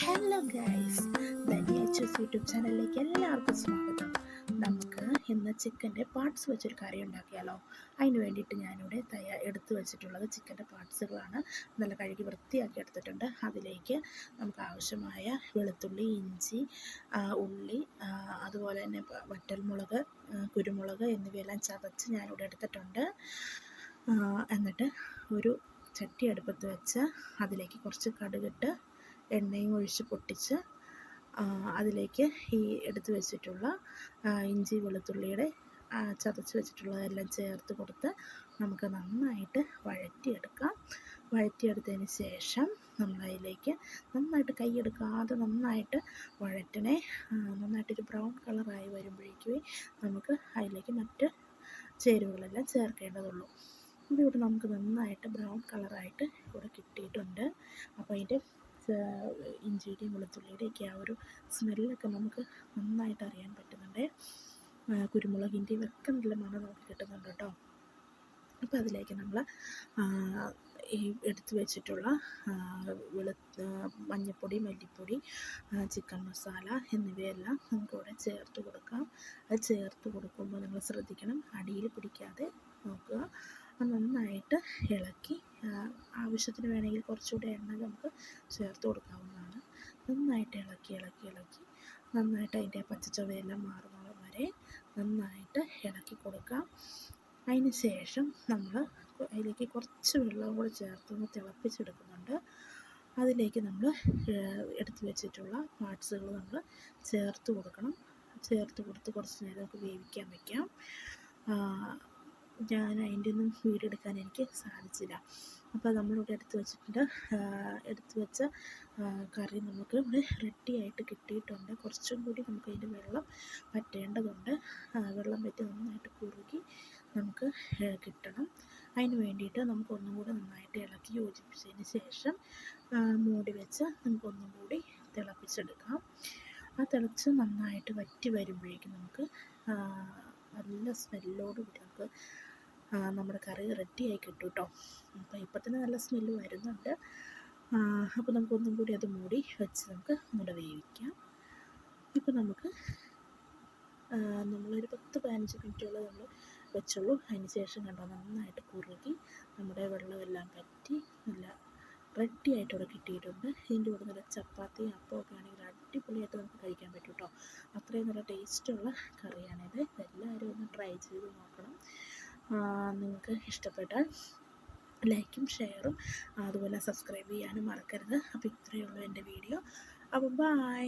Hello guys, ധന്യാച്ചൂസ് YouTube ചാനലിലേക്ക് എല്ലാവർക്കും സ്വാഗതം. നമുക്ക് ഇന്ന് ചിക്കൻ്റെ പാർട്സ് വെച്ചൊരു കറി ഉണ്ടാക്കിയാലോ. അതിന് വേണ്ടിയിട്ട് ഞാനിവിടെ എടുത്ത് വെച്ചിട്ടുള്ളത് ചിക്കൻ്റെ പാർട്സുകളാണ്. നല്ല കഴുകി വൃത്തിയാക്കി എടുത്തിട്ടുണ്ട്. അതിലേക്ക് നമുക്ക് ആവശ്യമായ വെളുത്തുള്ളി, ഇഞ്ചി, ഉള്ളി, അതുപോലെ തന്നെ വറ്റൽമുളക്, കുരുമുളക് എന്നിവയെല്ലാം ചതച്ച് ഞാനിവിടെ എടുത്തിട്ടുണ്ട്. എന്നിട്ട് ഒരു ചട്ടി അടുപ്പത്ത് വെച്ച് അതിലേക്ക് കുറച്ച് കടുകിട്ട് എണ്ണയും ഒഴിച്ച് പൊട്ടിച്ച് അതിലേക്ക് ഈ എടുത്ത് വെച്ചിട്ടുള്ള ഇഞ്ചി വെളുത്തുള്ളിയുടെ ചതച്ച് വെച്ചിട്ടുള്ളതെല്ലാം ചേർത്ത് കൊടുത്ത് നമുക്ക് നന്നായിട്ട് വഴറ്റിയെടുക്കാം. വഴറ്റിയെടുത്തതിന് ശേഷം നമ്മളതിലേക്ക് നന്നായിട്ട് കൈയെടുക്കാതെ നന്നായിട്ട് വഴറ്റണേ. നന്നായിട്ടൊരു ബ്രൗൺ കളറായി വരുമ്പോഴേക്കും നമുക്ക് അതിലേക്ക് മറ്റ് ചേരുവകളെല്ലാം ചേർക്കേണ്ടതുള്ളൂ. ഇതിവിടെ നമുക്ക് നന്നായിട്ട് ബ്രൗൺ കളറായിട്ട് ഇവിടെ കിട്ടിയിട്ടുണ്ട്. അപ്പോൾ അതിൻ്റെ ഇഞ്ചിയുടെയും വെളുത്തുള്ളിയുടെയൊക്കെ ആ ഒരു സ്മെല്ലൊക്കെ നമുക്ക് നന്നായിട്ട് അറിയാൻ പറ്റുന്നുണ്ട്. കുരുമുളകിൻ്റെയും ഒക്കെ നല്ല മണം നമുക്ക് കിട്ടുന്നുണ്ട് കേട്ടോ. അപ്പോൾ അതിലേക്ക് നമ്മൾ ഈ എടുത്ത് വെച്ചിട്ടുള്ള മഞ്ഞൾപ്പൊടി, മല്ലിപ്പൊടി, ചിക്കൻ മസാല എന്നിവയെല്ലാം നമുക്കിവിടെ ചേർത്ത് കൊടുക്കാം. അത് ചേർത്ത് കൊടുക്കുമ്പോൾ നമ്മൾ ശ്രദ്ധിക്കണം, അടിയിൽ പിടിക്കാതെ നോക്കുക. നന്നായിട്ട് ഇളക്കി ആവശ്യത്തിന് വേണമെങ്കിൽ കുറച്ചുകൂടി എണ്ണ നമുക്ക് ചേർത്ത് കൊടുക്കാവുന്നതാണ്. നന്നായിട്ട് ഇളക്കി നന്നായിട്ട് അതിൻ്റെ പച്ചച്ചുവയെല്ലാം മാറുന്നത് വരെ നന്നായിട്ട് ഇളക്കി കൊടുക്കാം. അതിന് ശേഷം നമ്മൾ അതിലേക്ക് കുറച്ച് വെള്ളം കൂടി ചേർത്തൊന്ന് തിളപ്പിച്ചെടുക്കുന്നുണ്ട്. അതിലേക്ക് നമ്മൾ എടുത്ത് വെച്ചിട്ടുള്ള പാർട്സുകൾ നമ്മൾ ചേർത്ത് കൊടുക്കണം. ചേർത്ത് കൊടുത്ത് കുറച്ച് നേരം നമുക്ക് വേവിക്കാൻ വയ്ക്കാം. ഞാൻ അതിൻ്റെ ഒന്നും വീഡിയോ എടുക്കാൻ എനിക്ക് സാധിച്ചില്ല. അപ്പോൾ നമ്മളിവിടെ എടുത്ത് വെച്ച കറി നമുക്ക് ഇവിടെ റെഡിയായിട്ട് കിട്ടിയിട്ടുണ്ട്. കുറച്ചും കൂടി നമുക്ക് അതിൻ്റെ വെള്ളം വറ്റേണ്ടതുണ്ട്. വെള്ളം വറ്റി നന്നായിട്ട് കുറുകി നമുക്ക് കിട്ടണം. അതിന് വേണ്ടിയിട്ട് നമുക്കൊന്നും കൂടി നന്നായിട്ട് ഇളക്കി യോജിപ്പിച്ചതിന് ശേഷം മൂടി വെച്ച് നമുക്കൊന്നും കൂടി തിളപ്പിച്ചെടുക്കാം. ആ തിളച്ച് നന്നായിട്ട് വറ്റി വരുമ്പോഴേക്കും നമുക്ക് നല്ല സ്മെല്ലോട് കൂടി നമുക്ക് നമ്മുടെ കറി റെഡിയായി കിട്ടും കേട്ടോ. അപ്പോൾ ഇപ്പോൾ തന്നെ നല്ല സ്മെല്ല് വരുന്നുണ്ട്. അപ്പോൾ നമുക്കൊന്നും കൂടി അത് മൂടി വെച്ച് നമുക്ക് ഒന്നുകൂടെ വേവിക്കാം. ഇപ്പോൾ നമുക്ക് നമ്മളൊരു 10-15 മിനിറ്റോളം നമ്മൾ വെച്ചുള്ളൂ. അതിന് ശേഷം കണ്ടോ നന്നായിട്ട് കുറുകി നമ്മുടെ വെള്ളമെല്ലാം പറ്റി നല്ല റെഡിയായിട്ട് ഇവിടെ കിട്ടിയിട്ടുണ്ട്. ഇതിൻ്റെ കൂടെ നല്ല ചപ്പാത്തി, അപ്പമൊക്കെ ആണെങ്കിൽ അടിപൊളിയായിട്ട് നമുക്ക് കഴിക്കാൻ പറ്റും കേട്ടോ. അത്രയും നല്ല ടേസ്റ്റുള്ള കറിയാണിത്. എല്ലാവരും ഒന്ന് ട്രൈ ചെയ്ത് നോക്കണം. നിങ്ങൾക്ക് ഇഷ്ടപ്പെട്ടാൽ ലൈക്കും ഷെയറും അതുപോലെ സബ്സ്ക്രൈബ് ചെയ്യാനും മറക്കരുത്. അപ്പോൾ ഇത്രയേ ഉള്ളൂ എൻ്റെ വീഡിയോ. അപ്പോൾ ബൈ.